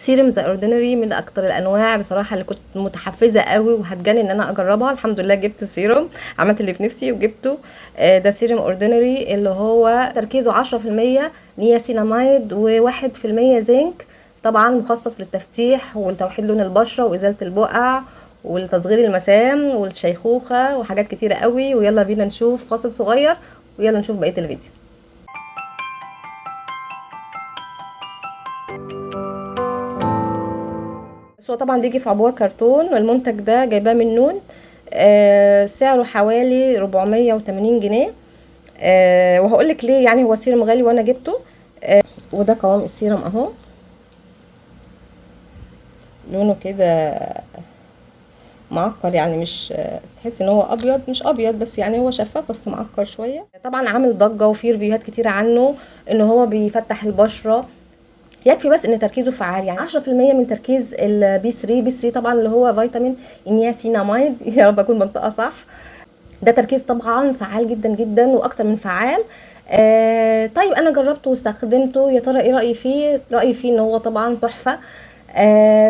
سيرم ذا اوردينري من اكتر الانواع بصراحه اللي كنت متحفزه قوي وهتجنن ان انا اجربها. الحمد لله جبت السيرم، عملت اللي في نفسي وجبته. ده سيرم اوردينري اللي هو تركيزه 10% نياسيناميد و1% زنك. طبعا مخصص للتفتيح ولتوحيد لون البشره وازاله البقع والتصغير المسام والشيخوخه وحاجات كتيره قوي. ويلا بينا نشوف فاصل صغير ويلا نشوف بقيه الفيديو. بس هو طبعا بيجي في عبوه كرتون، والمنتج ده جايباه من نون. سعره حوالي 480 جنيه. وهقول لك ليه، يعني هو سيرم غالي وانا جبته. وده قوام السيرم اهو، لونه كده معكر، يعني مش تحس ان هو ابيض، مش ابيض بس يعني هو شفاف بس معكر شويه. طبعا عامل ضجه وفي ريفيوهات كتيره عنه ان هو بيفتح البشره. يكفي بس ان تركيزه فعال، يعني 10% من تركيز البي 3. بي 3 طبعا اللي هو فيتامين النياسيناميد يا رب اكون منطقه صح. ده تركيز طبعا فعال جدا جدا واكتر من فعال. طيب انا جربته واستخدمته، يا ترى ايه رايي فيه؟ رايي فيه ان هو طبعا تحفه.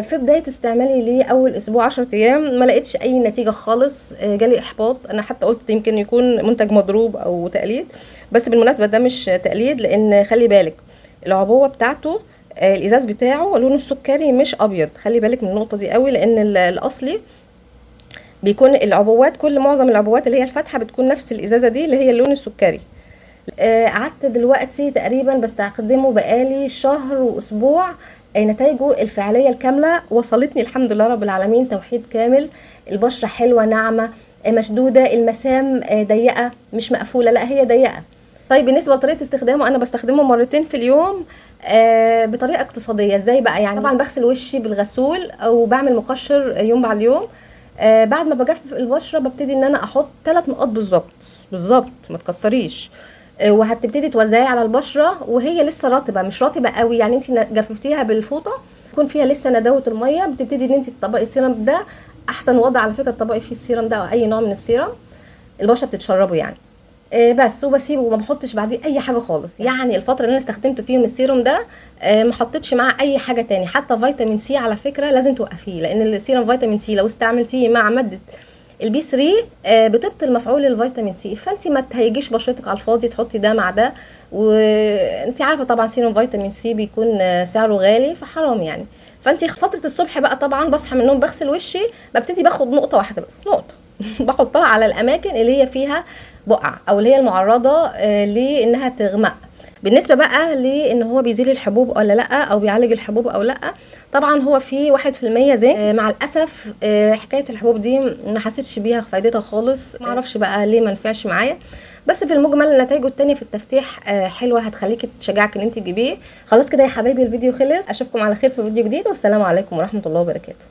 في بدايه استعمالي ليه اول اسبوع 10 ايام ما لقيتش اي نتيجه خالص. جالي احباط، انا حتى قلت يمكن يكون منتج مضروب او تقليد. بس بالمناسبه ده مش تقليد، لان خلي بالك العبوه بتاعته، الازاز بتاعه لونه السكري مش ابيض. خلي بالك من النقطه دي قوي، لان الاصلي بيكون العبوات، كل معظم العبوات اللي هي الفاتحه بتكون نفس الازازه دي اللي هي اللون السكري. قعدت دلوقتي تقريبا بستخدمه بقالي شهر واسبوع. نتائجه الفعاليه الكامله وصلتني الحمد لله رب العالمين، توحيد كامل. البشره حلوه ناعمه، مشدوده، المسام ضيقه مش مقفوله، لا هي ضيقه. طيب بالنسبه لطريقه استخدامه، انا بستخدمه مرتين في اليوم بطريقه اقتصاديه. ازاي بقى؟ يعني طبعا بغسل وشي بالغسول او بعمل مقشر يوم بعد يوم. بعد ما بجفف البشره ببتدي ان انا احط 3 نقاط بالظبط، بالظبط ما تكتريش. وهتبتدي توزعي على البشره وهي لسه رطبه، مش رطبه قوي، يعني انت جففتيها بالفوطه يكون فيها لسه ندوه الميه. بتبتدي ان انت تطبقي السيرم ده. احسن وضع على فكره تطبقي فيه السيرم ده او اي نوع من السيرم، البشره بتتشربه يعني. بس وبسيبه وما بحطش بعديه اي حاجه خالص. يعني الفتره اللي انا استخدمت فيهم السيروم ده ما حطيتش معاه اي حاجه تاني. حتى فيتامين سي على فكره لازم توقفيه، لان السيروم فيتامين سي لو استعملتيه مع ماده البي 3 بتبطل مفعول الفيتامين سي. فانت ما تهيجيش بشرتك على الفاضي تحطي ده مع ده. وانت عارفه طبعا سيروم فيتامين سي بيكون سعره غالي، فحرام يعني. فانت فتره الصبح بقى طبعا بصحى من النوم بغسل وشي، ببتدي باخد نقطه واحده بس، نقطه بحطها على الاماكن اللي هي فيها بقع او اللي هي المعرضه لانها تغمق. بالنسبه بقى لان هو بيزيل الحبوب ولا لا، او بيعالج الحبوب او لا، طبعا هو فيه 1% زنك. مع الاسف حكايه الحبوب دي ما حسيتش بيها فايدتها خالص، ما اعرفش بقى ليه ما نفعش معايا. بس في المجمل نتائجه التانية في التفتيح حلوه، هتخليكي تشجعك ان انت تجيبيه. خلاص كده يا حبايبي الفيديو خلص، اشوفكم على خير في فيديو جديد، والسلام عليكم ورحمه الله وبركاته.